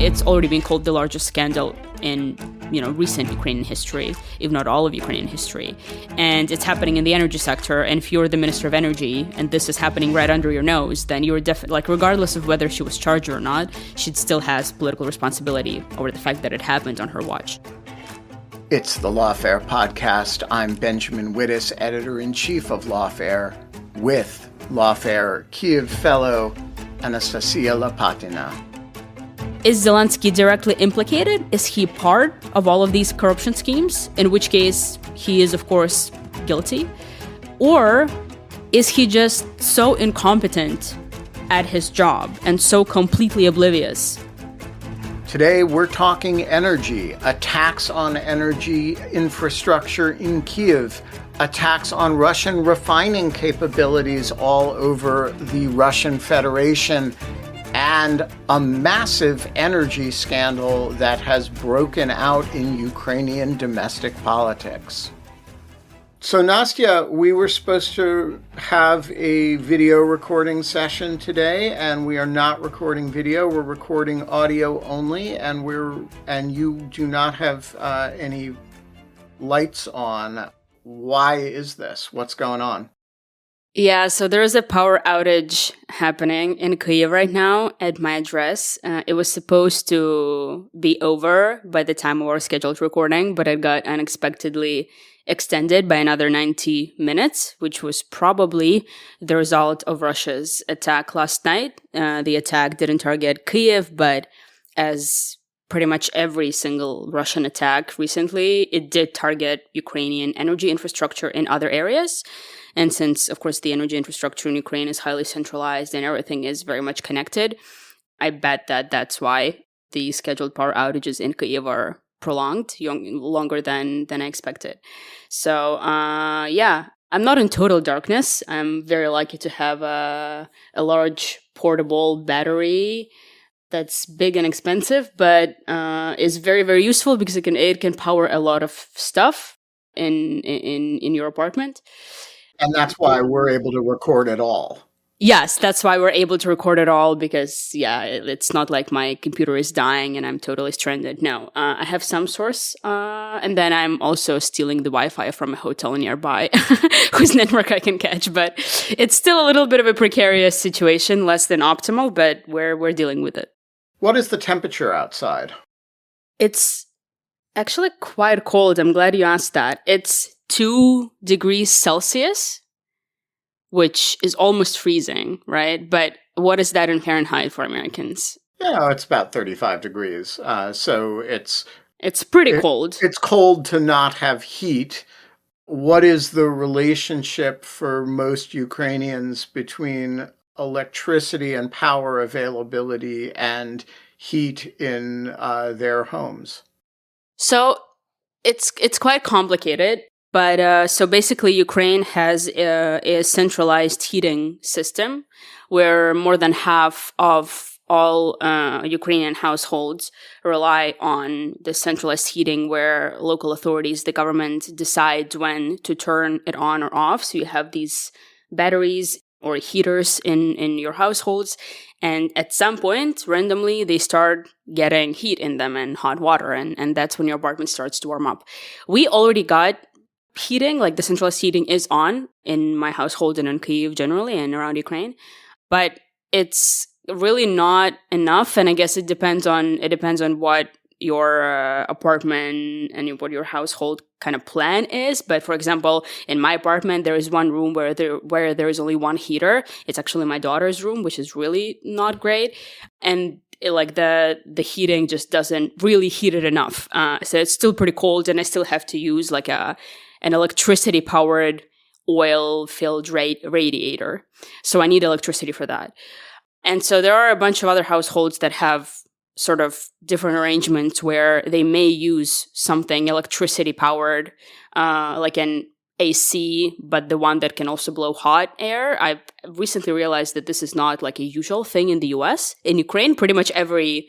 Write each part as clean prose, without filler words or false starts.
It's already been called the largest scandal in, recent Ukrainian history, if not all of Ukrainian history. And it's happening in the energy sector. And if you're the Minister of Energy and this is happening right under your nose, then you're definitely, regardless of whether she was charged or not, she still has political responsibility over the fact that it happened on her watch. It's the Lawfare podcast. I'm Benjamin Wittes, editor-in-chief of Lawfare, with Lawfare Kyiv fellow Anastasiia Lapatina. Is Zelensky directly implicated? Is he part of all of these corruption schemes? In which case, he is, of course, guilty. Or is he just so incompetent at his job and so completely oblivious? Today, we're talking energy, attacks on energy infrastructure in Kyiv, attacks on Russian refining capabilities all over the Russian Federation, and a massive energy scandal that has broken out in Ukrainian domestic politics. So, Nastya, we were supposed to have a video recording session today, and we are not recording video. We're recording audio only, and you do not have any lights on. Why is this? What's going on? Yeah, so there is a power outage happening in Kyiv right now at my address. It was supposed to be over by the time of our scheduled recording, but it got unexpectedly extended by another 90 minutes, which was probably the result of Russia's attack last night. The attack didn't target Kyiv, but as pretty much every single Russian attack recently, it did target Ukrainian energy infrastructure in other areas. And since, of course, the energy infrastructure in Ukraine is highly centralized and everything is very much connected, I bet that that's why the scheduled power outages in Kyiv are prolonged, longer than I expected. So, I'm not in total darkness. I'm very lucky to have a large portable battery that's big and expensive, but is very, very useful because it can power a lot of stuff in your apartment. And that's why we're able to record it all. Yes, that's why we're able to record it all because, it's not like my computer is dying and I'm totally stranded. No, I have some source, and then I'm also stealing the Wi-Fi from a hotel nearby whose network I can catch. But it's still a little bit of a precarious situation, less than optimal, but we're dealing with it. What is the temperature outside? It's actually quite cold. I'm glad you asked that. It's 2 degrees Celsius, which is almost freezing, right? But what is that in Fahrenheit for Americans? Yeah, it's about 35 degrees. So it's pretty cold. It's cold to not have heat. What is the relationship for most Ukrainians between electricity and power availability and heat in their homes? So it's quite complicated. But so basically, Ukraine has a centralized heating system where more than half of all Ukrainian households rely on the centralized heating where local authorities, the government, decide when to turn it on or off. So you have these batteries or heaters in your households. And at some point, randomly, they start getting heat in them and hot water. And that's when your apartment starts to warm up. We already got heating, like the centralized heating is on in my household and in Kyiv generally and around Ukraine, but it's really not enough. And I guess it depends on what your apartment and what your household kind of plan is. But for example, in my apartment, there is one room where there is only one heater. It's actually my daughter's room, which is really not great. And the heating just doesn't really heat it enough. So it's still pretty cold and I still have to use an electricity-powered oil-filled radiator. So I need electricity for that. And so there are a bunch of other households that have sort of different arrangements where they may use something electricity-powered, like an AC, but the one that can also blow hot air. I've recently realized that this is not like a usual thing in the US. In Ukraine, pretty much every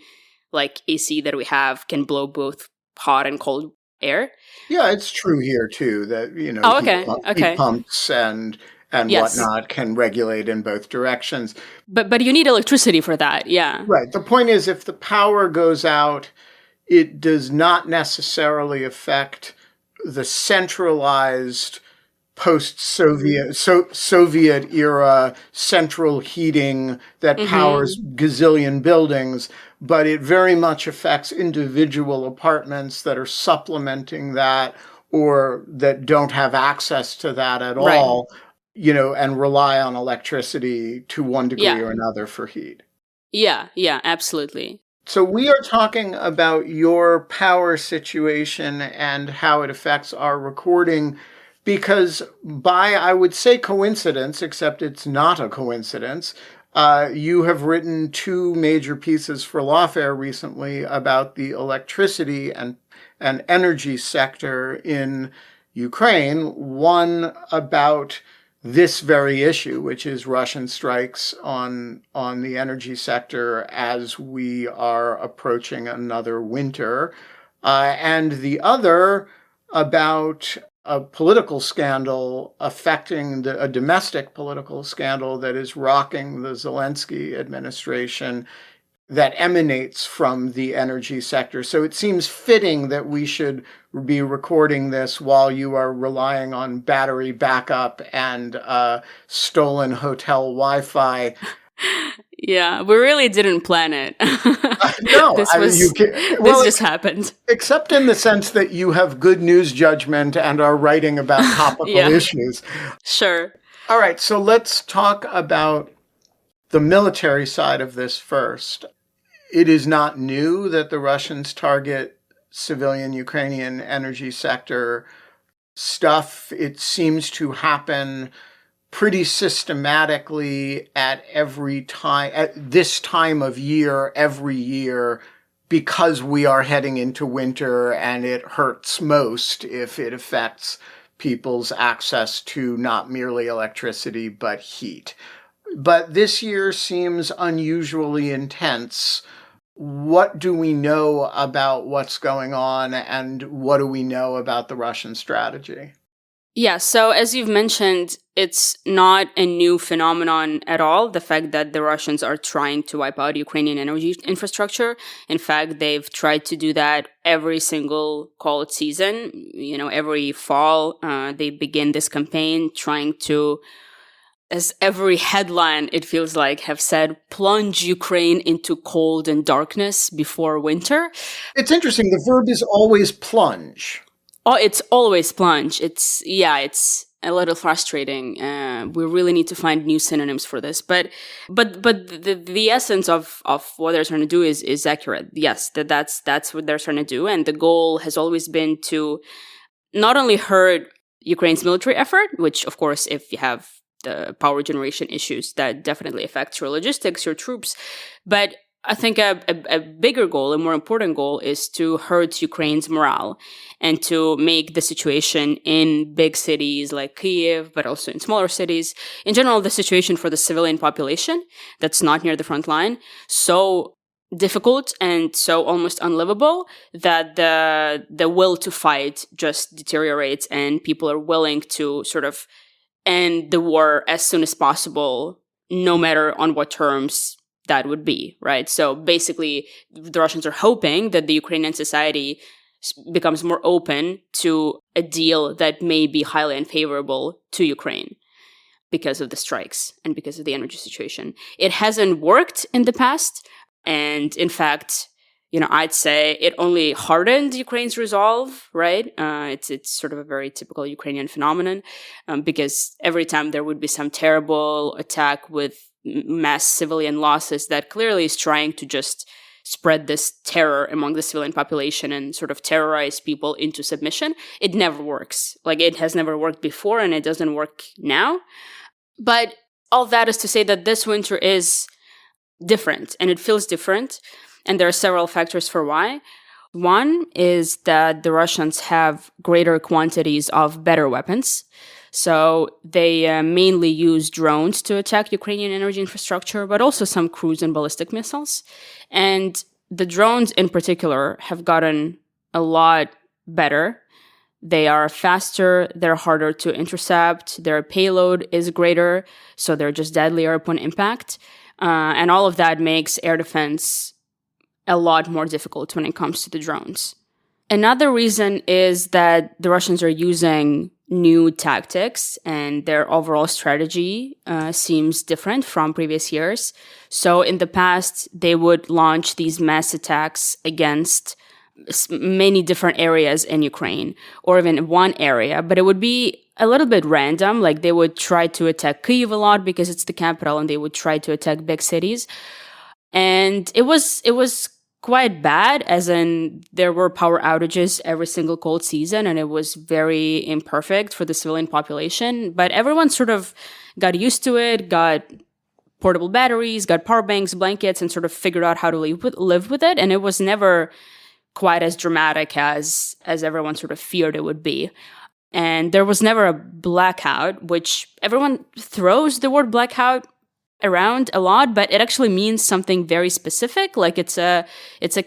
AC that we have can blow both hot and cold air. Yeah, it's true here too that, heat pumps and and Yes. whatnot can regulate in both directions. But you need electricity for that, yeah. Right. The point is, if the power goes out, it does not necessarily affect the centralized post-Soviet Soviet era central heating that powers gazillion buildings, but it very much affects individual apartments that are supplementing that or that don't have access to that at all, and rely on electricity to one degree or another for heat. Yeah, absolutely. So we are talking about your power situation and how it affects our recording because by, I would say, coincidence, except it's not a coincidence, you have written two major pieces for Lawfare recently about the electricity and energy sector in Ukraine. One about this very issue, which is Russian strikes on the energy sector as we are approaching another winter, and the other about a political scandal affecting a domestic political scandal that is rocking the Zelensky administration that emanates from the energy sector. So it seems fitting that we should be recording this while you are relying on battery backup and stolen hotel Wi-Fi. Yeah, we really didn't plan it. No, this just happened. Except in the sense that you have good news judgment and are writing about topical issues. Sure. All right, so let's talk about the military side of this first. It is not new that the Russians target civilian Ukrainian energy sector stuff. It seems to happen pretty systematically at this time of year, every year, because we are heading into winter and it hurts most if it affects people's access to not merely electricity, but heat. But this year seems unusually intense. What do we know about what's going on, and what do we know about the Russian strategy? Yeah, so as you've mentioned, it's not a new phenomenon at all, the fact that the Russians are trying to wipe out Ukrainian energy infrastructure. In fact, they've tried to do that every single cold season. Every fall, they begin this campaign trying to, as every headline, it feels like, have said, plunge Ukraine into cold and darkness before winter. It's interesting. The verb is always plunge. Oh, it's always plunge. It's a little frustrating. We really need to find new synonyms for this. But the essence of what they're trying to do is accurate. Yes, that's what they're trying to do. And the goal has always been to not only hurt Ukraine's military effort, which, of course, if you have the power generation issues, that definitely affects your logistics, your troops. But I think a bigger goal, a more important goal, is to hurt Ukraine's morale and to make the situation in big cities like Kyiv, but also in smaller cities, in general, the situation for the civilian population that's not near the front line, so difficult and so almost unlivable that the will to fight just deteriorates and people are willing to sort of end the war as soon as possible, no matter on what terms that would be, right? So basically, the Russians are hoping that the Ukrainian society becomes more open to a deal that may be highly unfavorable to Ukraine because of the strikes and because of the energy situation. It hasn't worked in the past. And in fact, I'd say it only hardened Ukraine's resolve, right? It's sort of a very typical Ukrainian phenomenon because every time there would be some terrible attack with mass civilian losses that clearly is trying to just spread this terror among the civilian population and sort of terrorize people into submission, it never works. Like, it has never worked before and it doesn't work now. But all that is to say that this winter is different and it feels different. And there are several factors for why. One is that the Russians have greater quantities of better weapons. So they mainly use drones to attack Ukrainian energy infrastructure, but also some cruise and ballistic missiles. And the drones in particular have gotten a lot better They are faster, they're harder to intercept, their payload is greater, so they're just deadlier upon impact. And all of that makes air defense a lot more difficult when it comes to the drones. Another reason is that the Russians are using new tactics and their overall strategy seems different from previous years. So in the past, they would launch these mass attacks against many different areas in Ukraine, or even one area, but it would be a little bit random. Like they would try to attack Kyiv a lot because it's the capital, and they would try to attack big cities. And it was quite bad, as in there were power outages every single cold season, and it was very imperfect for the civilian population. But everyone sort of got used to it, got portable batteries, got power banks, blankets, and sort of figured out how to live with it. And it was never quite as dramatic as everyone sort of feared it would be. And there was never a blackout, which everyone throws the word blackout around a lot, but it actually means something very specific. Like it's a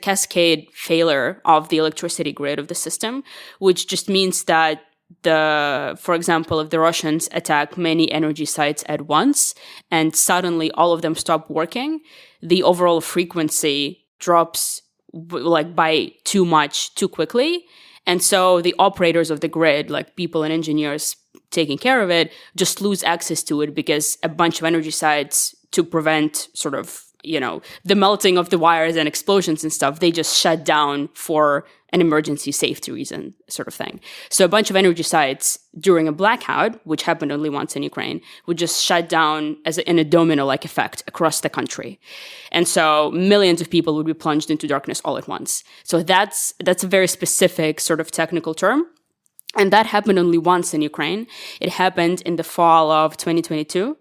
cascade failure of the electricity grid of the system, which just means that for example, if the Russians attack many energy sites at once and suddenly all of them stop working, the overall frequency drops like by too much too quickly. And so the operators of the grid, like people and engineers taking care of it, just lose access to it because a bunch of energy sites, to prevent sort of, the melting of the wires and explosions and stuff, they just shut down for an emergency safety reason sort of thing. So a bunch of energy sites during a blackout, which happened only once in Ukraine, would just shut down in a domino-like effect across the country. And so millions of people would be plunged into darkness all at once. So that's a very specific sort of technical term. And that happened only once in Ukraine. It happened in the fall of 2022.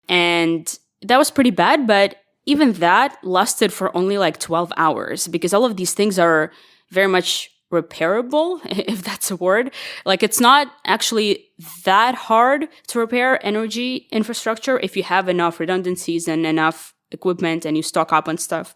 And that was pretty bad, but even that lasted for only like 12 hours because all of these things are very much repairable, if that's a word. Like it's not actually that hard to repair energy infrastructure if you have enough redundancies and enough equipment and you stock up on stuff.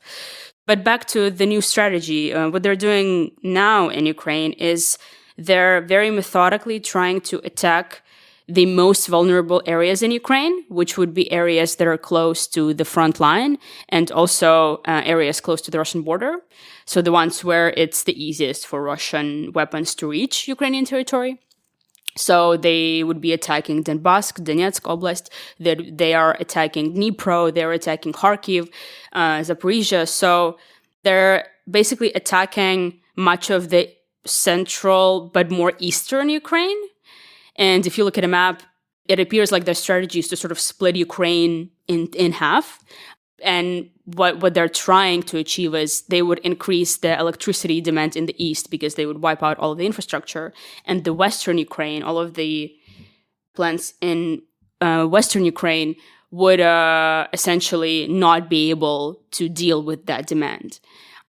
But back to the new strategy, what they're doing now in Ukraine is they're very methodically trying to attack the most vulnerable areas in Ukraine, which would be areas that are close to the front line and also areas close to the Russian border. So the ones where it's the easiest for Russian weapons to reach Ukrainian territory. So they would be attacking Donbass, Donetsk Oblast. They are attacking Dnipro. They're attacking Kharkiv, Zaporizhia. So they're basically attacking much of the central but more eastern Ukraine. And if you look at a map, it appears like their strategy is to sort of split Ukraine in half. And what they're trying to achieve is they would increase the electricity demand in the east because they would wipe out all of the infrastructure. And the western Ukraine, all of the plants in western Ukraine would essentially not be able to deal with that demand.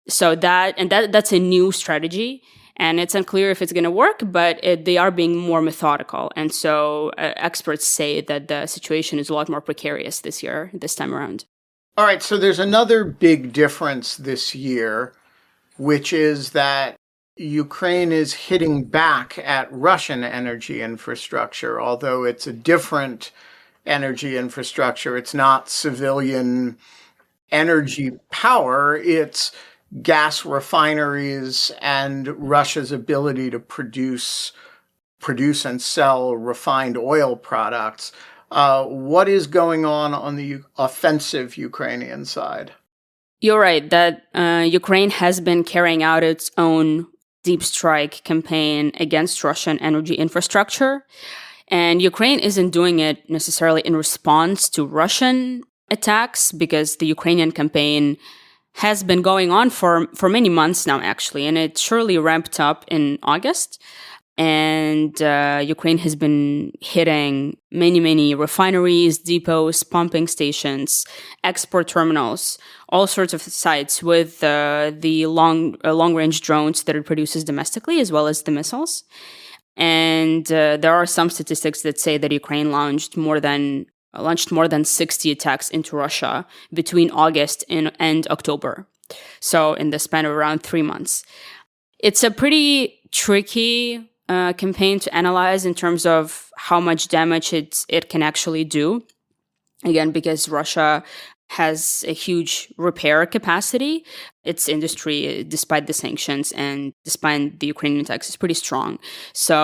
So that's a new strategy. And it's unclear if it's going to work, but they are being more methodical. And so experts say that the situation is a lot more precarious this time around. All right, so there's another big difference this year, which is that Ukraine is hitting back at Russian energy infrastructure, although it's a different energy infrastructure. It's not civilian energy power. It's gas refineries and Russia's ability to produce and sell refined oil products. What is going on the offensive Ukrainian side? You're right that Ukraine has been carrying out its own deep strike campaign against Russian energy infrastructure. And Ukraine isn't doing it necessarily in response to Russian attacks because the Ukrainian campaign has been going on for many months now, actually, and it surely ramped up in August. And Ukraine has been hitting many refineries, depots, pumping stations, export terminals, all sorts of sites with the long-range drones that it produces domestically, as well as the missiles. And there are some statistics that say that Ukraine launched more than 60 attacks into Russia between August and October. So in the span of around 3 months. It's a pretty tricky campaign to analyze in terms of how much damage it can actually do. Again, because Russia has a huge repair capacity. Its industry, despite the sanctions and despite the Ukrainian attacks, is pretty strong. So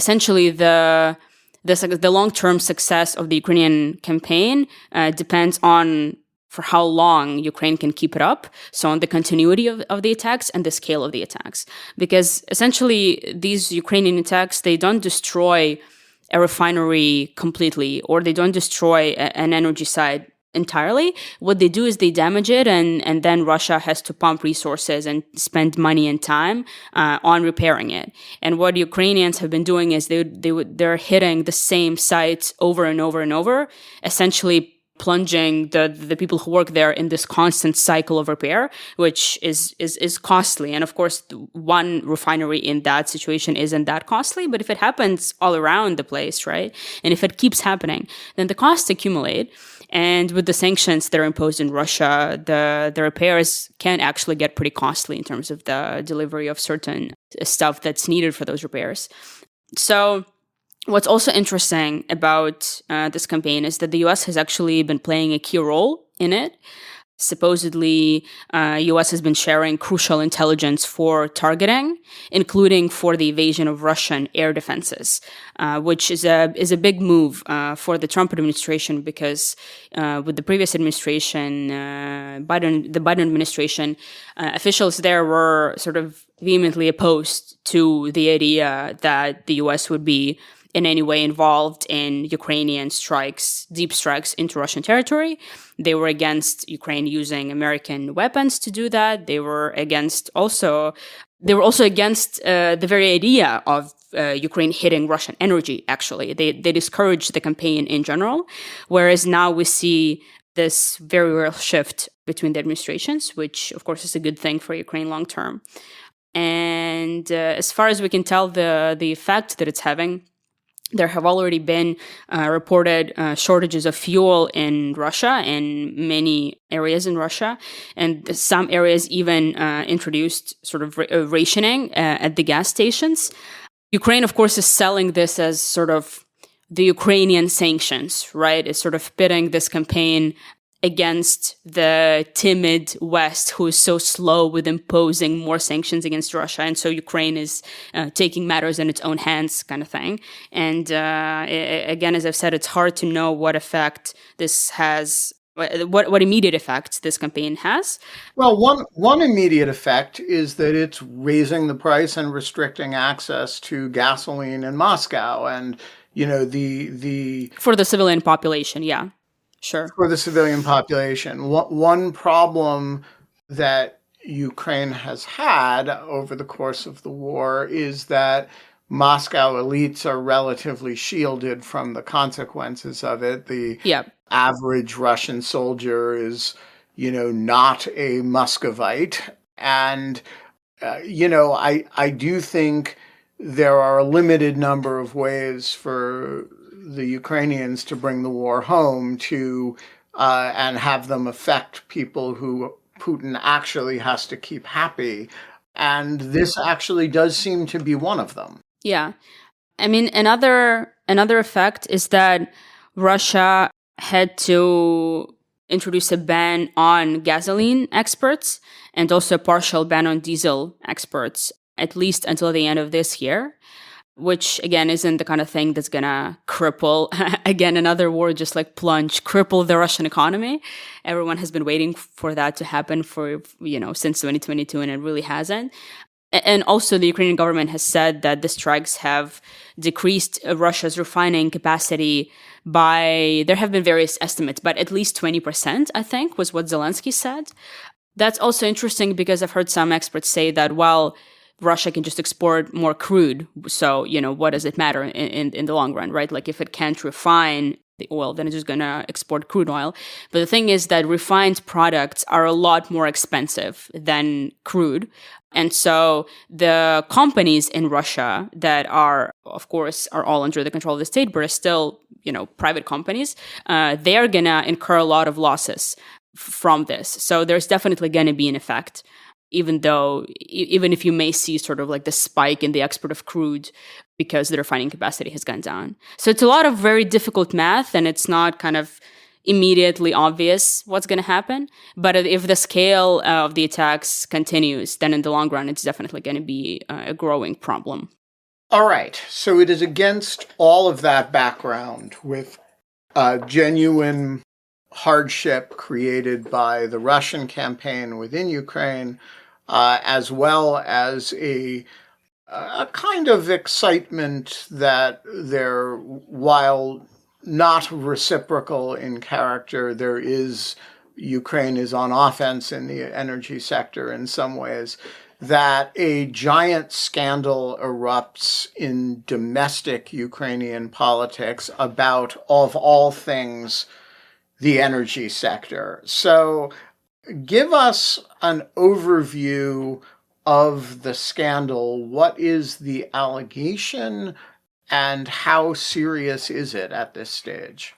essentially, the long-term success of the Ukrainian campaign depends on for how long Ukraine can keep it up. So on the continuity of the attacks and the scale of the attacks. Because essentially, these Ukrainian attacks, they don't destroy a refinery completely, or they don't destroy an energy site entirely. What they do is they damage it, and then Russia has to pump resources and spend money and time on repairing it. And what Ukrainians have been doing is they're hitting the same sites over and over and over, essentially plunging the people who work there in this constant cycle of repair, which is costly. And of course, one refinery in that situation isn't that costly, but if it happens all around the place, right? And if it keeps happening, then the costs accumulate. And with the sanctions that are imposed in Russia, the repairs can actually get pretty costly in terms of the delivery of certain stuff that's needed for those repairs. So what's also interesting about this campaign is that the U.S. has actually been playing a key role in it. Supposedly, U.S. has been sharing crucial intelligence for targeting, including for the evasion of Russian air defenses, which is a big move for the Trump administration, because with the previous administration, the Biden administration, officials there were sort of vehemently opposed to the idea that the U.S. would be in any way involved in Ukrainian strikes, deep strikes into Russian territory. They were against Ukraine using American weapons to do that. They were also against the very idea of Ukraine hitting Russian energy, actually. They discouraged the campaign in general, whereas now we see this very real shift between the administrations, which, of course, is a good thing for Ukraine long term. And as far as we can tell, the effect that it's having, there have already been reported shortages of fuel in Russia, in many areas in Russia, and some areas even introduced sort of rationing at the gas stations. Ukraine, of course, is selling this as sort of the Ukrainian sanctions, right? It's sort of pitting this campaign against the timid West, who is so slow with imposing more sanctions against Russia. And so Ukraine is taking matters in its own hands, kind of thing. And again, as I've said, it's hard to know what effect this has, what immediate effect this campaign has. Well, one immediate effect is that it's raising the price and restricting access to gasoline in Moscow. And, you know, the for the civilian population, yeah. Sure. For the civilian population. One problem that Ukraine has had over the course of the war is that Moscow elites are relatively shielded from the consequences of it. The average Russian soldier is, not a Muscovite. And, I do think there are a limited number of ways for the Ukrainians to bring the war home to and have them affect people who Putin actually has to keep happy. And this actually does seem to be one of them. Yeah. I mean, another effect is that Russia had to introduce a ban on gasoline exports and also a partial ban on diesel exports, at least until the end of this year, which, again, isn't the kind of thing that's going to cripple, again, another war, just like cripple the Russian economy. Everyone has been waiting for that to happen since 2022, and it really hasn't. And also, the Ukrainian government has said that the strikes have decreased Russia's refining capacity by, there have been various estimates, but at least 20%, I think, was what Zelensky said. That's also interesting because I've heard some experts say that, well, Russia can just export more crude. So, what does it matter in the long run, right? Like, if it can't refine the oil, then it's just going to export crude oil. But the thing is that refined products are a lot more expensive than crude. And so the companies in Russia that are all under the control of the state, but are still, private companies, they're going to incur a lot of losses from this. So there's definitely going to be an effect. even if you may see sort of like the spike in the export of crude because the refining capacity has gone down. So it's a lot of very difficult math, and it's not kind of immediately obvious what's going to happen. But if the scale of the attacks continues, then in the long run, it's definitely going to be a growing problem. All right. So it is against all of that background, with genuine hardship created by the Russian campaign within Ukraine, as well as a kind of excitement that there, while not reciprocal in character, Ukraine is on offense in the energy sector in some ways, that a giant scandal erupts in domestic Ukrainian politics about, of all things, the energy sector. So give us an overview of the scandal. What is the allegation, and how serious is it at this stage?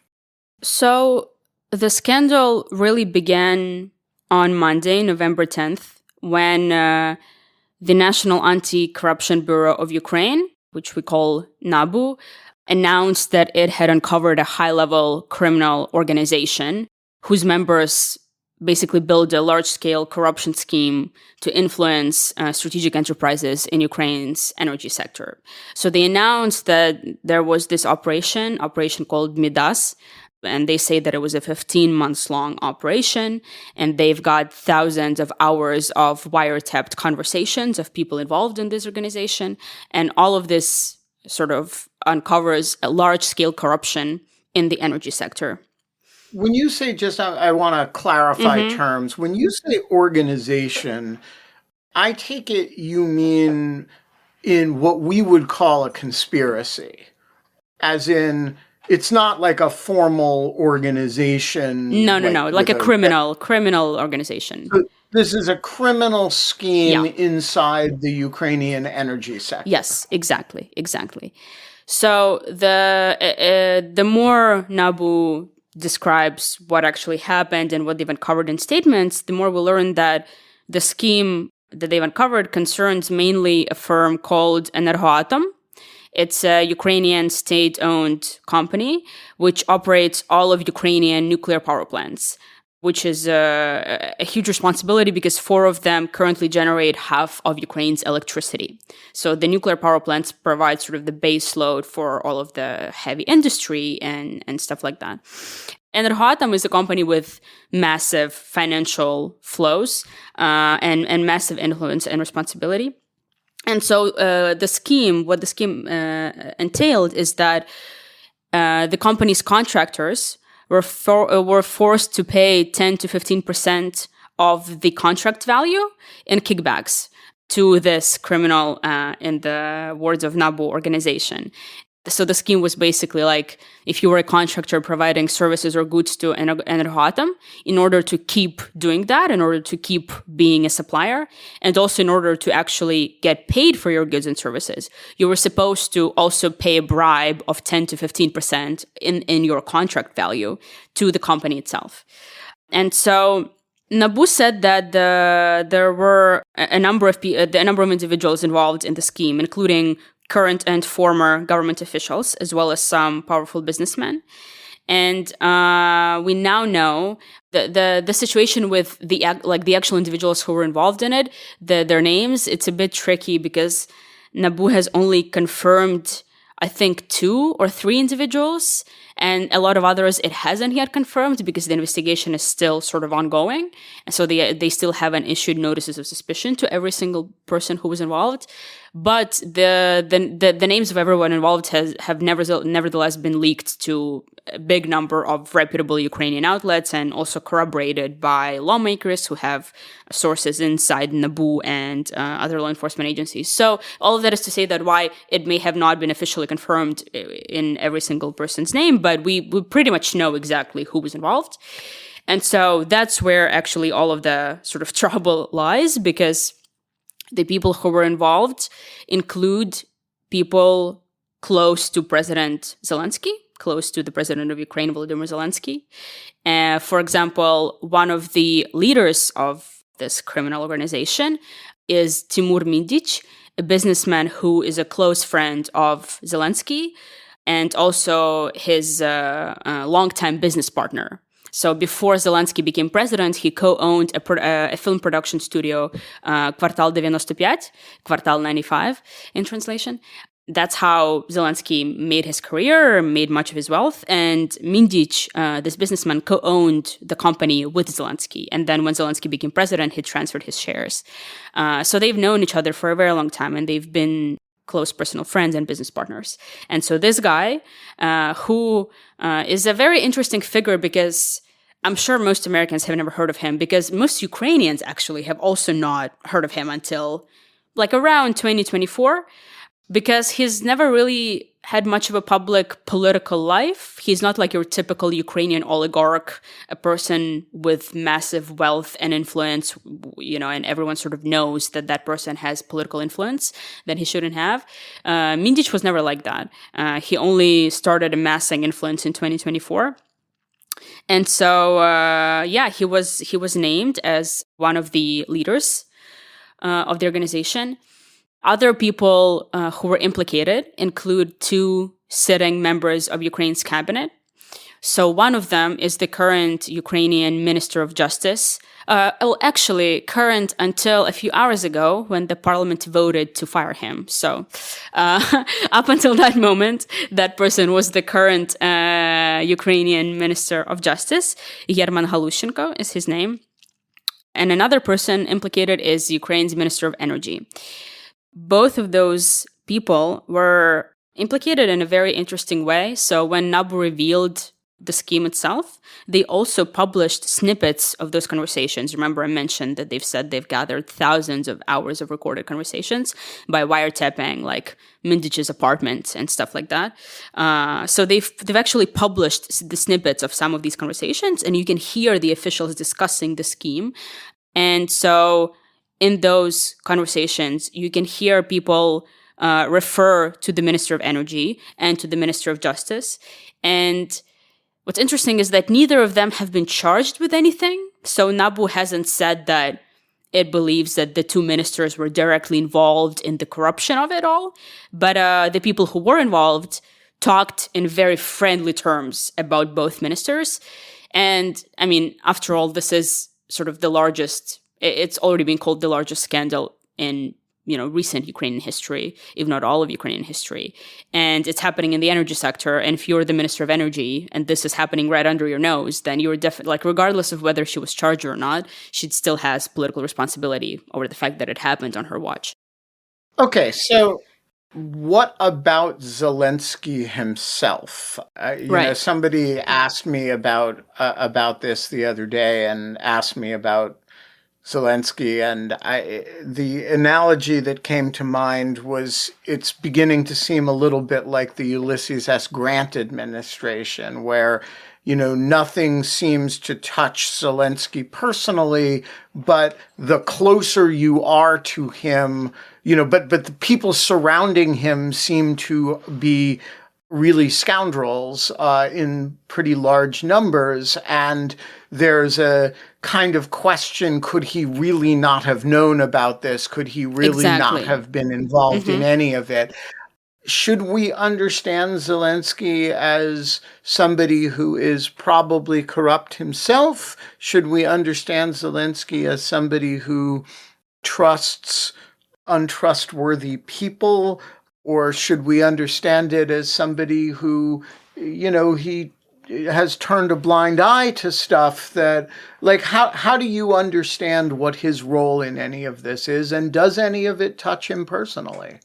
So the scandal really began on Monday, November 10th, when the National Anti-Corruption Bureau of Ukraine, which we call NABU, announced that it had uncovered a high-level criminal organization whose members basically built a large-scale corruption scheme to influence strategic enterprises in Ukraine's energy sector. So they announced that there was this operation called Midas, and they say that it was a 15-month-long operation, and they've got thousands of hours of wiretapped conversations of people involved in this organization, and all of this sort of uncovers a large-scale corruption in the energy sector. When you say, just I want to clarify terms, when you say organization, I take it you mean in what we would call a conspiracy, as in it's not like a formal organization. No, like a criminal organization. So this is a criminal scheme inside the Ukrainian energy sector. Yes, exactly. So the more NABU describes what actually happened and what they've uncovered in statements, the more we learn that the scheme that they've uncovered concerns mainly a firm called Energoatom. It's a Ukrainian state-owned company which operates all of Ukrainian nuclear power plants, which is a huge responsibility because 4 of them currently generate half of Ukraine's electricity. So the nuclear power plants provide sort of the base load for all of the heavy industry and stuff like that. Energoatom is a company with massive financial flows and massive influence and responsibility. And so what the scheme entailed is that the company's contractors were forced to pay 10 to 15% of the contract value in kickbacks to this criminal, in the words of NABU organization. So the scheme was basically like, if you were a contractor providing services or goods to Energoatom, in order to keep doing that, in order to keep being a supplier, and also in order to actually get paid for your goods and services, you were supposed to also pay a bribe of 10 to 15% in your contract value to the company itself. And so NABU said that there were a number of individuals involved in the scheme, including current and former government officials, as well as some powerful businessmen. And we now know the situation with the actual individuals who were involved in it, their names. It's a bit tricky because NABU has only confirmed, I think, 2 or 3 individuals, and a lot of others it hasn't yet confirmed because the investigation is still sort of ongoing. And so they still haven't issued notices of suspicion to every single person who was involved. But the names of everyone involved have nevertheless been leaked to a big number of reputable Ukrainian outlets and also corroborated by lawmakers who have sources inside NABU and other law enforcement agencies. So all of that is to say that why it may have not been officially confirmed in every single person's name, but we pretty much know exactly who was involved. And so that's where actually all of the sort of trouble lies, because the people who were involved include people close to President Zelensky, close to the president of Ukraine, Volodymyr Zelensky. For example, one of the leaders of this criminal organization is Timur Mindic, a businessman who is a close friend of Zelensky and also his longtime business partner. So before Zelensky became president, he co-owned a film production studio, Kvartal 95, Kvartal 95 in translation. That's how Zelensky made his career, made much of his wealth. And Mindic, this businessman, co-owned the company with Zelensky. And then when Zelensky became president, he transferred his shares. So they've known each other for a very long time, and they've been close personal friends and business partners. And so this guy, who is a very interesting figure because I'm sure most Americans have never heard of him, because most Ukrainians actually have also not heard of him until like around 2024. Because he's never really had much of a public political life. He's not like your typical Ukrainian oligarch, a person with massive wealth and influence, and everyone sort of knows that that person has political influence that he shouldn't have. Mindic was never like that. He only started amassing influence in 2024. And so, he was named as one of the leaders of the organization. Other people who were implicated include two sitting members of Ukraine's cabinet. So one of them is the current Ukrainian Minister of Justice. Actually, current until a few hours ago when the parliament voted to fire him. So up until that moment, that person was the current Ukrainian Minister of Justice. Yerman Galushenko is his name. And another person implicated is Ukraine's Minister of Energy. Both of those people were implicated in a very interesting way. So when NABU revealed the scheme itself, they also published snippets of those conversations. Remember, I mentioned that they've said they've gathered thousands of hours of recorded conversations by wiretapping, like Mindic's apartment and stuff like that. So they've actually published the snippets of some of these conversations, and you can hear the officials discussing the scheme. And so in those conversations, you can hear people refer to the Minister of Energy and to the Minister of Justice. And what's interesting is that neither of them have been charged with anything. So NABU hasn't said that it believes that the two ministers were directly involved in the corruption of it all. But the people who were involved talked in very friendly terms about both ministers. And I mean, after all, this is sort of the largest, it's already been called the largest scandal in recent Ukrainian history, if not all of Ukrainian history. And it's happening in the energy sector. And if you're the Minister of Energy and this is happening right under your nose, then you're definitely, regardless of whether she was charged or not, she still has political responsibility over the fact that it happened on her watch. Okay, so what about Zelensky himself? Somebody asked me about this the other day and asked me about Zelensky, and the analogy that came to mind was it's beginning to seem a little bit like the Ulysses S. Grant administration, where, nothing seems to touch Zelensky personally, but the closer you are to him, but the people surrounding him seem to be really scoundrels in pretty large numbers. And there's a kind of question, could he really not have known about this? Could he really not have been involved in any of it? Should we understand Zelensky as somebody who is probably corrupt himself? Should we understand Zelensky as somebody who trusts untrustworthy people? Or should we understand it as somebody who, he has turned a blind eye to stuff that, how do you understand what his role in any of this is? And does any of it touch him personally?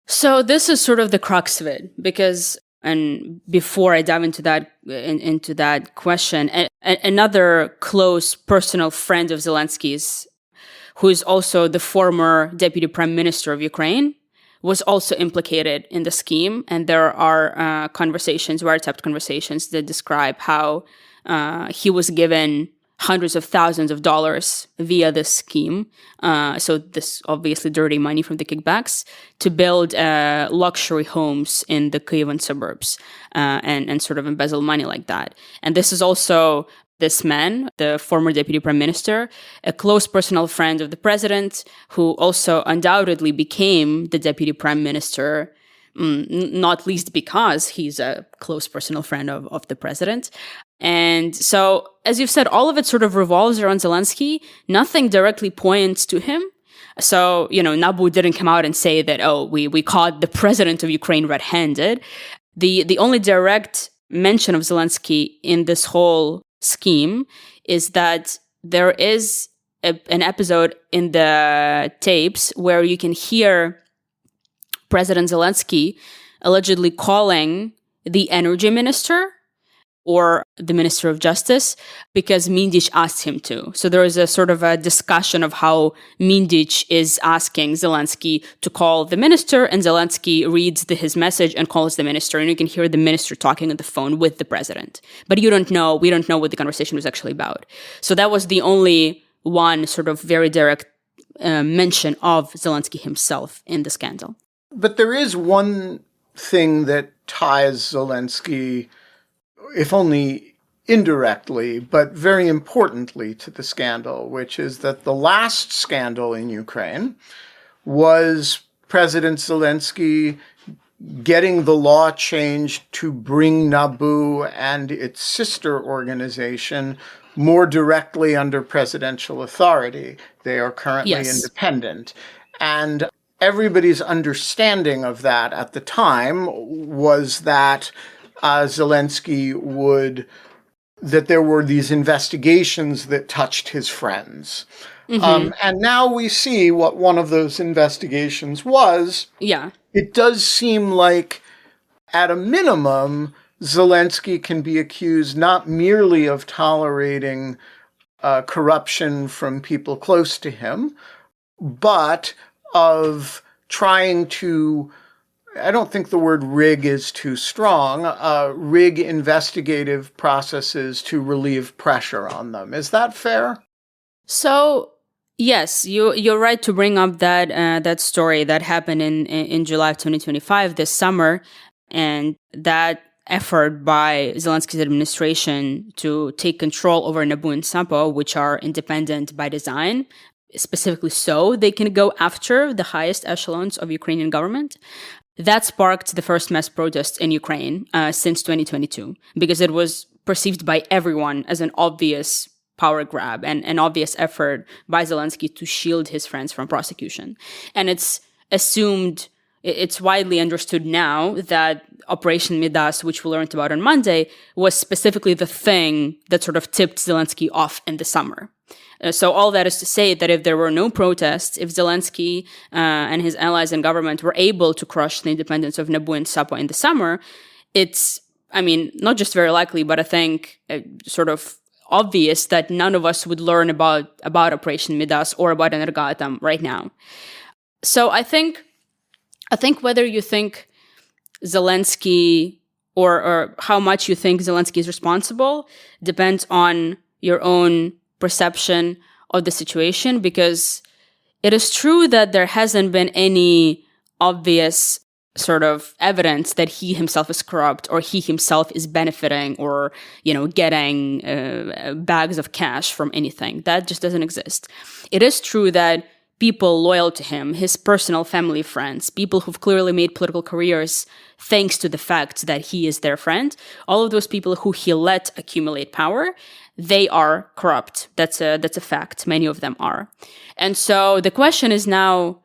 So this is sort of the crux of it, because, and before I dive into that question, another close personal friend of Zelensky's, who is also the former deputy prime minister of Ukraine, was also implicated in the scheme. And there are wiretapped conversations that describe how he was given hundreds of thousands of dollars via this scheme. So this obviously dirty money from the kickbacks to build luxury homes in the Kyivan suburbs and sort of embezzle money like that. And this is also this man, the former deputy prime minister, a close personal friend of the president, who also undoubtedly became the deputy prime minister, not least because he's a close personal friend of the president. And so, as you've said, all of it sort of revolves around Zelensky. Nothing directly points to him. So, NABU didn't come out and say that, we caught the president of Ukraine red-handed. The only direct mention of Zelensky in this whole scheme is that there is an episode in the tapes where you can hear President Zelensky allegedly calling the energy minister or the Minister of Justice because Mindich asked him to. So there is a sort of a discussion of how Mindich is asking Zelensky to call the minister, and Zelensky reads his message and calls the minister, and you can hear the minister talking on the phone with the president. But we don't know what the conversation was actually about. So that was the only one sort of very direct mention of Zelensky himself in the scandal. But there is one thing that ties Zelensky, if only indirectly, but very importantly to the scandal, which is that the last scandal in Ukraine was President Zelensky getting the law changed to bring NABU and its sister organization more directly under presidential authority. They are currently independent. And everybody's understanding of that at the time was that that there were these investigations that touched his friends. Mm-hmm. And now we see what one of those investigations was. Yeah. It does seem like, at a minimum, Zelensky can be accused not merely of tolerating corruption from people close to him, but of trying to, I don't think the word rig is too strong, rig investigative processes to relieve pressure on them. Is that fair? So, yes, you're right to bring up that story that happened in July of 2025, this summer, and that effort by Zelensky's administration to take control over NABU and SAPO, which are independent by design, specifically so they can go after the highest echelons of Ukrainian government. That sparked the first mass protests in Ukraine since 2022, because it was perceived by everyone as an obvious power grab and an obvious effort by Zelensky to shield his friends from prosecution. And it's widely understood now that Operation Midas, which we learned about on Monday, was specifically the thing that sort of tipped Zelensky off in the summer. So all that is to say that if there were no protests, if Zelensky and his allies in government were able to crush the independence of NABU and SAPO in the summer, it's, not just very likely, but I think sort of obvious that none of us would learn about Operation Midas or about Energoatom right now. So I think whether you think Zelensky or how much you think Zelensky is responsible depends on your own perception of the situation, because it is true that there hasn't been any obvious sort of evidence that he himself is corrupt or he himself is benefiting or, getting bags of cash from anything. That just doesn't exist. It is true that people loyal to him, his personal family friends, people who've clearly made political careers thanks to the fact that he is their friend, all of those people who he let accumulate power, they are corrupt. That's a fact. Many of them are. And so the question is now,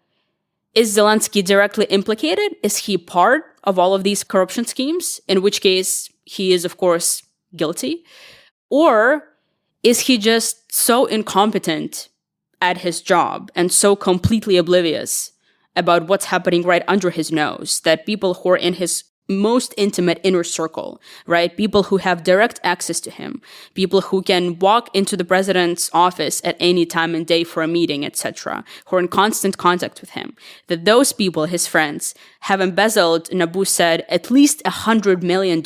is Zelensky directly implicated? Is he part of all of these corruption schemes? In which case, he is, of course, guilty. Or is he just so incompetent at his job and so completely oblivious about what's happening right under his nose that people who are in his most intimate inner circle, right? People who have direct access to him, people who can walk into the president's office at any time and day for a meeting, etc., who are in constant contact with him, that those people, his friends, have embezzled, NABU said, at least $100 million,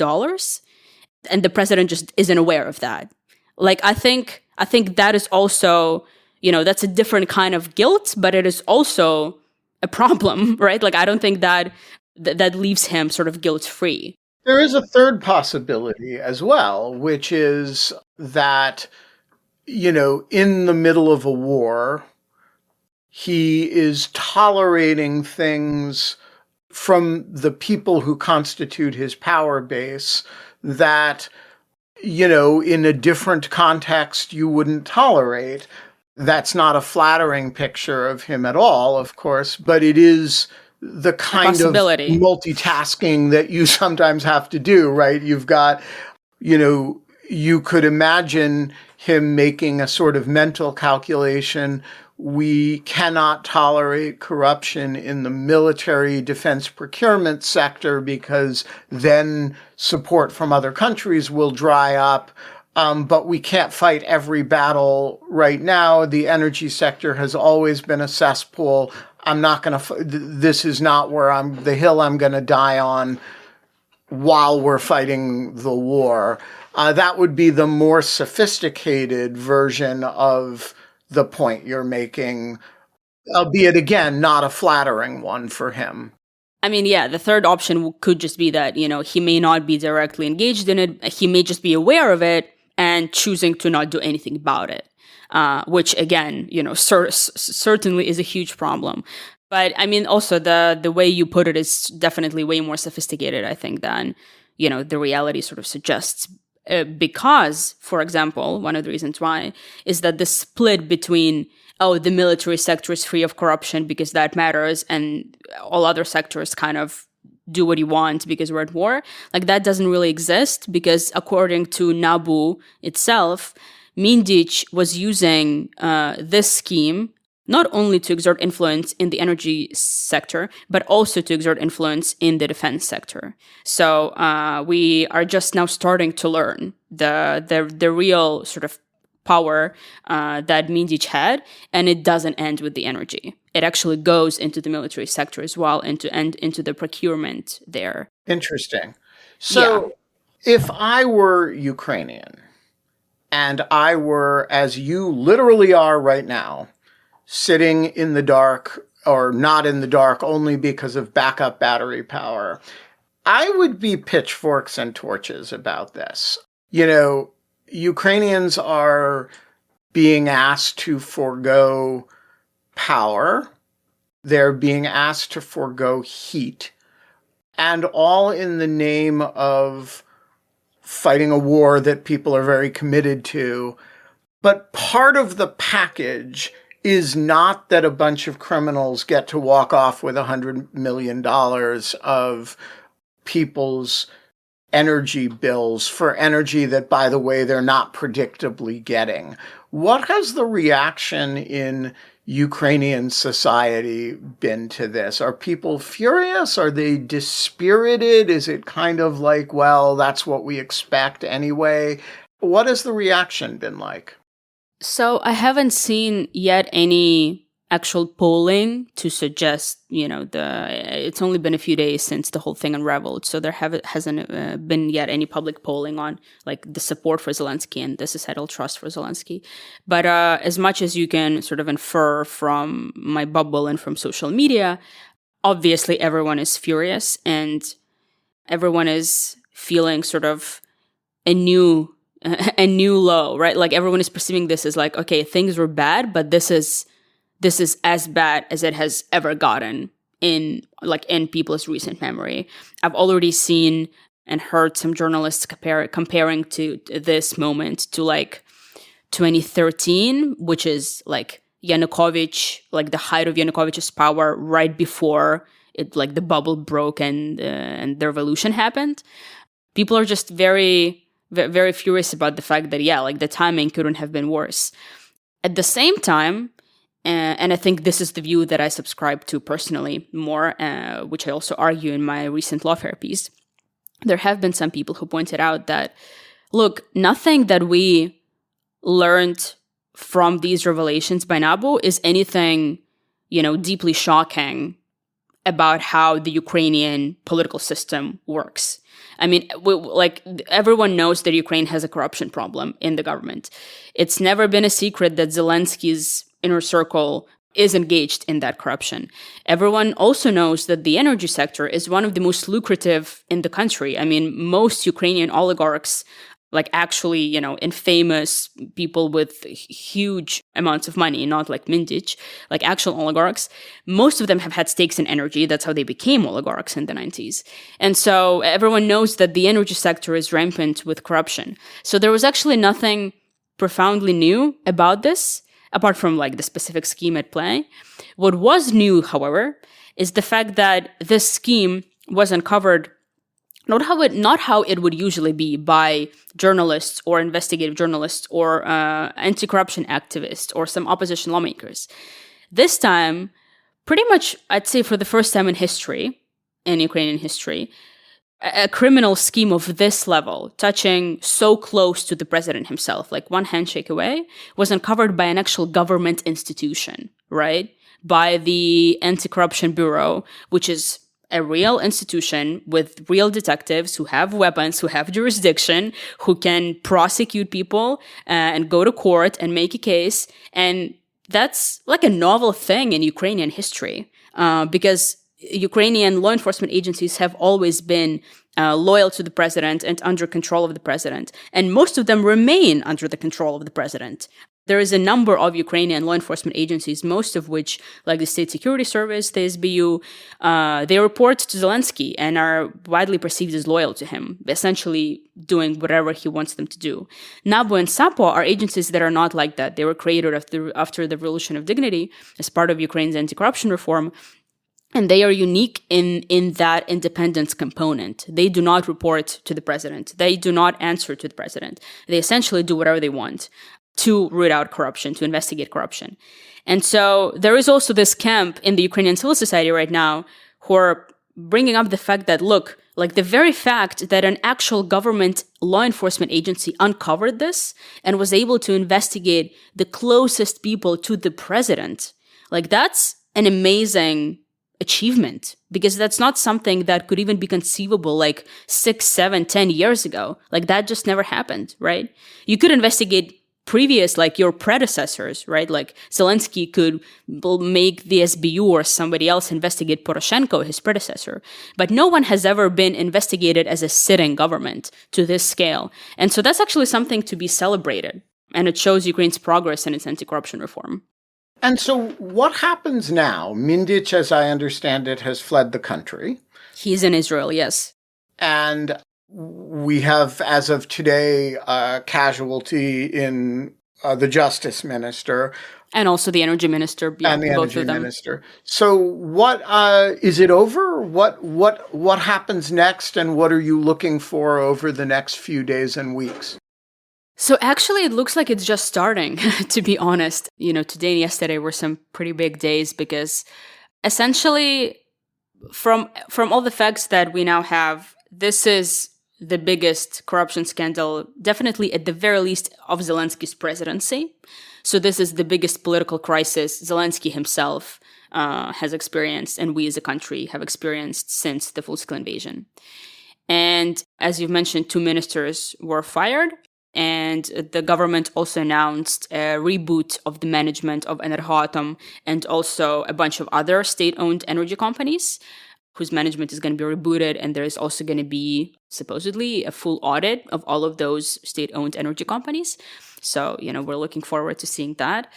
and the president just isn't aware of that. I think that is also, that's a different kind of guilt, but it is also a problem, right? I don't think that leaves him sort of guilt-free. There is a third possibility as well, which is that, in the middle of a war, he is tolerating things from the people who constitute his power base that, in a different context, you wouldn't tolerate. That's not a flattering picture of him at all, of course, but it is the kind of multitasking that you sometimes have to do, right? You've got, you could imagine him making a sort of mental calculation. We cannot tolerate corruption in the military defense procurement sector because then support from other countries will dry up. But we can't fight every battle right now. The energy sector has always been a cesspool. I'm not going to, this is not the hill I'm going to die on while we're fighting the war. That would be the more sophisticated version of the point you're making, albeit again, not a flattering one for him. I mean, yeah, the third option could just be that, he may not be directly engaged in it. He may just be aware of it and choosing to not do anything about it, which again, certainly is a huge problem. But I mean, also the way you put it is definitely way more sophisticated, I think, than, the reality sort of suggests. Because, for example, one of the reasons why is that the split between, the military sector is free of corruption because that matters, and all other sectors kind of do what you want because we're at war, like that doesn't really exist, because according to NABU itself, Mindich was using this scheme not only to exert influence in the energy sector, but also to exert influence in the defense sector. So we are just now starting to learn the real sort of power that Mindich had, and it doesn't end with the energy. It actually goes into the military sector as well, and into the procurement there. Interesting. So if I were Ukrainian, and I were, as you literally are right now, sitting in the dark, or not in the dark only because of backup battery power, I would be pitchforks and torches about this. Ukrainians are being asked to forego power. They're being asked to forego heat, and all in the name of fighting a war that people are very committed to. But part of the package is not that a bunch of criminals get to walk off with $100 million of people's energy bills for energy that, by the way, they're not predictably getting. What has the reaction in Ukrainian society been to this? Are people furious? Are they dispirited? Is it kind of like, well, that's what we expect anyway? What has the reaction been like? So I haven't seen yet any actual polling to suggest, it's only been a few days since the whole thing unraveled. So there hasn't been yet any public polling on like the support for Zelensky and the societal trust for Zelensky. But as much as you can sort of infer from my bubble and from social media, obviously everyone is furious, and everyone is feeling sort of a new low, right? Like everyone is perceiving this as like, okay, things were bad, but this is as bad as it has ever gotten in people's recent memory. I've already seen and heard some journalists comparing to this moment to like 2013, which is like Yanukovych, like the height of Yanukovych's power right before it, like the bubble broke and the revolution happened. People are just very, very furious about the fact that, like the timing couldn't have been worse. At the same time, and I think this is the view that I subscribe to personally more, which I also argue in my recent Lawfare piece, there have been some people who pointed out that, look, nothing that we learned from these revelations by NABU is anything, deeply shocking about how the Ukrainian political system works. I mean, everyone knows that Ukraine has a corruption problem in the government. It's never been a secret that Zelensky's inner circle is engaged in that corruption. Everyone also knows that the energy sector is one of the most lucrative in the country. I mean, most Ukrainian oligarchs, like actually, infamous people with huge amounts of money, not like Mindich, like actual oligarchs, most of them have had stakes in energy. That's how they became oligarchs in the 90s. And so everyone knows that the energy sector is rampant with corruption. So there was actually nothing profoundly new about this, apart from like the specific scheme at play. What was new, however, is the fact that this scheme was uncovered not how it would usually be by journalists or investigative journalists or anti-corruption activists or some opposition lawmakers. This time, pretty much, I'd say for the first time in history, in Ukrainian history, a criminal scheme of this level, touching so close to the president himself, like one handshake away, was uncovered by an actual government institution, right? By the Anti-Corruption Bureau, which is a real institution with real detectives who have weapons, who have jurisdiction, who can prosecute people and go to court and make a case. And that's like a novel thing in Ukrainian history because Ukrainian law enforcement agencies have always been loyal to the president and under control of the president. And most of them remain under the control of the president. There is a number of Ukrainian law enforcement agencies, most of which, like the State Security Service, the SBU, they report to Zelensky and are widely perceived as loyal to him, essentially doing whatever he wants them to do. NABU and SAPO are agencies that are not like that. They were created after the Revolution of Dignity as part of Ukraine's anti-corruption reform. And they are unique in that independence component. They do not report to the president. They do not answer to the president. They essentially do whatever they want to root out corruption, to investigate corruption. And so there is also this camp in the Ukrainian civil society right now who are bringing up the fact that, look, like the very fact that an actual government law enforcement agency uncovered this and was able to investigate the closest people to the president, like that's an amazing achievement, because that's not something that could even be conceivable like 6, 7, 10 years ago. Like that just never happened, right? You could investigate previous, like your predecessors, right? Like Zelensky could make the SBU or somebody else investigate Poroshenko, his predecessor. But no one has ever been investigated as a sitting government to this scale. And so that's actually something to be celebrated. And it shows Ukraine's progress in its anti-corruption reform. And so what happens now? Mindich, as I understand it, has fled the country. He's in Israel, yes. And we have, as of today, a casualty in the justice minister. And also the energy minister. Yeah, and the both energy of them. minister. So what, is it over? What happens next? And what are you looking for over the next few days and weeks? So actually, it looks like it's just starting, to be honest. Today and yesterday were some pretty big days because essentially from all the facts that we now have, this is the biggest corruption scandal, definitely at the very least of Zelensky's presidency. So this is the biggest political crisis Zelensky himself has experienced and we as a country have experienced since the full-scale invasion. And as you've mentioned, 2 ministers were fired. And the government also announced a reboot of the management of Energoatom and also a bunch of other state-owned energy companies whose management is going to be rebooted. And there is also going to be supposedly a full audit of all of those state-owned energy companies. So, we're looking forward to seeing that.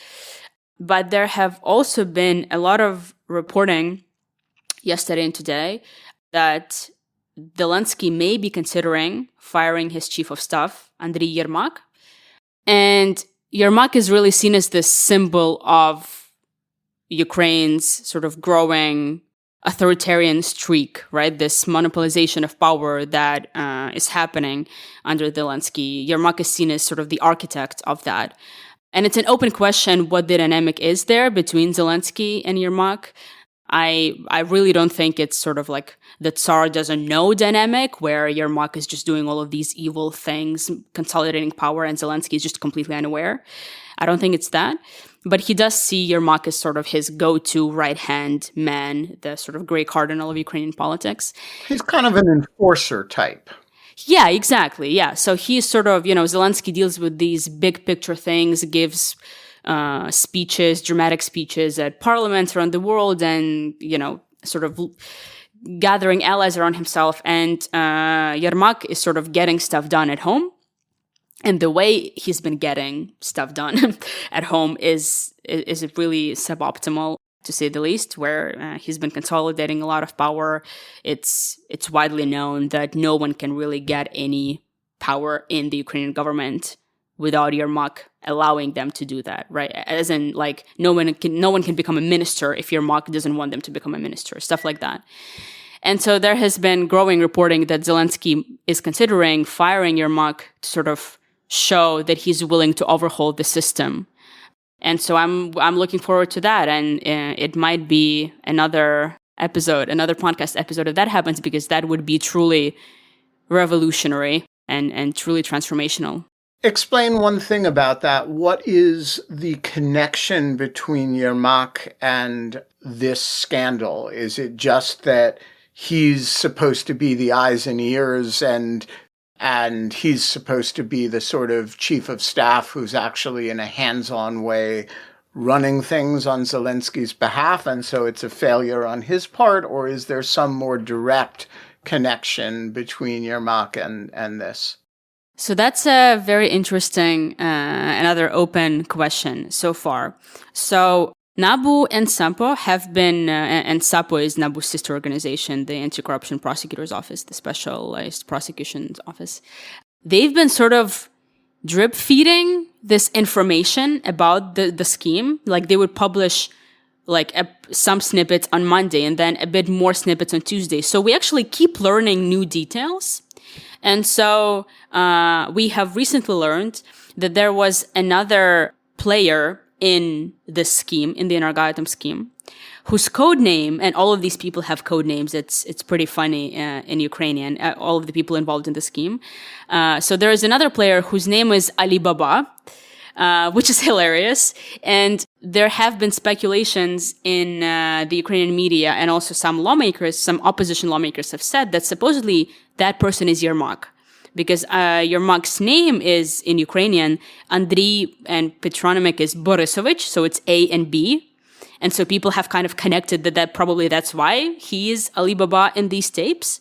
But there have also been a lot of reporting yesterday and today that Zelensky may be considering firing his chief of staff, Andriy Yermak. And Yermak is really seen as this symbol of Ukraine's sort of growing authoritarian streak, right? This monopolization of power that is happening under Zelensky. Yermak is seen as sort of the architect of that. And it's an open question what the dynamic is there between Zelensky and Yermak. I really don't think it's sort of like the Tsar doesn't know dynamic where Yermak is just doing all of these evil things, consolidating power, and Zelensky is just completely unaware. I don't think it's that. But he does see Yermak as sort of his go-to right-hand man, the sort of gray cardinal of Ukrainian politics. He's kind of an enforcer type. Yeah, exactly. Yeah. So he's sort of, Zelensky deals with these big picture things, gives speeches, dramatic speeches at parliaments around the world, and, sort of gathering allies around himself. And Yermak is sort of getting stuff done at home. And the way he's been getting stuff done at home is really suboptimal, to say the least, where he's been consolidating a lot of power. It's widely known that no one can really get any power in the Ukrainian government without Yermak allowing them to do that, right? As in, like, no one can become a minister if Yermak doesn't want them to become a minister, stuff like that. And so there has been growing reporting that Zelensky is considering firing Yermak to sort of show that he's willing to overhaul the system. And so I'm looking forward to that. And it might be another podcast episode if that happens, because that would be truly revolutionary and truly transformational. Explain one thing about that. What is the connection between Yermak and this scandal? Is it just that he's supposed to be the eyes and ears and he's supposed to be the sort of chief of staff who's actually in a hands-on way running things on Zelensky's behalf, and so it's a failure on his part? Or is there some more direct connection between Yermak and this? So that's a very interesting, another open question so far. So NABU and SAPO have been, and SAPO is NABU's sister organization, the Anti-Corruption Prosecutor's Office, the Specialized Prosecution's Office. They've been sort of drip feeding this information about the scheme. Like, they would publish some snippets on Monday and then a bit more snippets on Tuesday. So we actually keep learning new details. And so we have recently learned that there was another player in this scheme, in the Energoatom scheme, whose code name, and all of these people have code names. It's pretty funny in Ukrainian, all of the people involved in the scheme. So there is another player whose name is Alibaba, which is hilarious. And there have been speculations in the Ukrainian media, and also some opposition lawmakers have said that supposedly that person is Yermak. Because Yermak's name is, in Ukrainian, Andriy, and patronymic is Borisovich, so it's A and B. And so people have kind of connected that's why he is Alibaba in these tapes.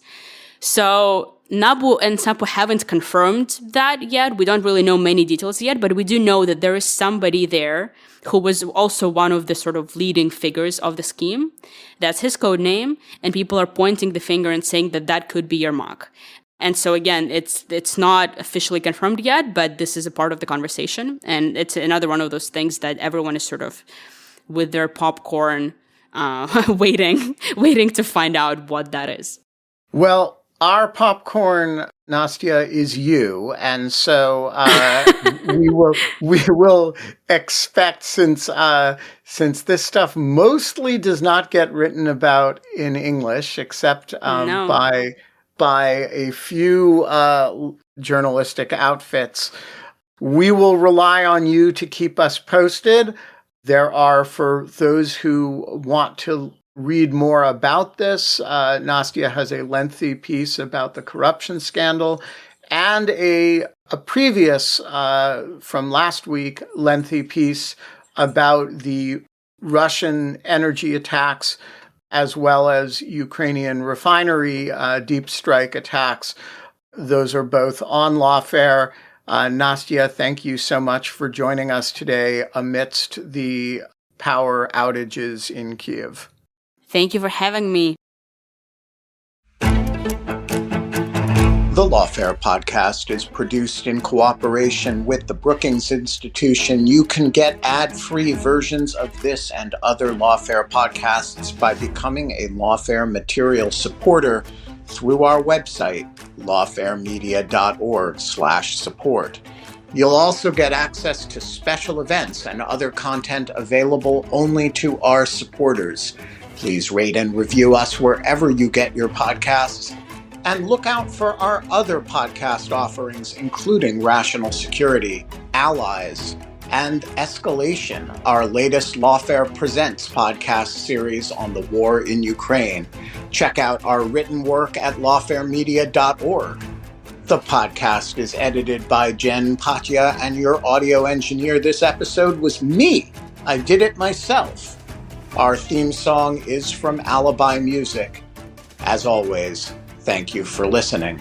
So NABU and SAPO haven't confirmed that yet. We don't really know many details yet, but we do know that there is somebody there who was also one of the sort of leading figures of the scheme. That's his code name, and people are pointing the finger and saying that could be Yermak. And so again, it's not officially confirmed yet, but this is a part of the conversation. And it's another one of those things that everyone is sort of with their popcorn waiting to find out what that is. Well, our popcorn, Nastya, is you. And so we will expect, since this stuff mostly does not get written about in English, except by a few journalistic outfits, we will rely on you to keep us posted. There are, for those who want to read more about this, Nastya has a lengthy piece about the corruption scandal and a previous, from last week, lengthy piece about the Russian energy attacks as well as Ukrainian refinery deep strike attacks. Those are both on Lawfare. Nastya, thank you so much for joining us today amidst the power outages in Kyiv. Thank you for having me. The Lawfare podcast is produced in cooperation with the Brookings Institution. You can get ad-free versions of this and other Lawfare podcasts by becoming a Lawfare material supporter through our website, lawfaremedia.org/support. You'll also get access to special events and other content available only to our supporters. Please rate and review us wherever you get your podcasts. And look out for our other podcast offerings, including Rational Security, Allies, and Escalation, our latest Lawfare Presents podcast series on the war in Ukraine. Check out our written work at lawfaremedia.org. The podcast is edited by Jen Patja, and your audio engineer this episode was me. I did it myself. Our theme song is from Alibi Music. As always, thank you for listening.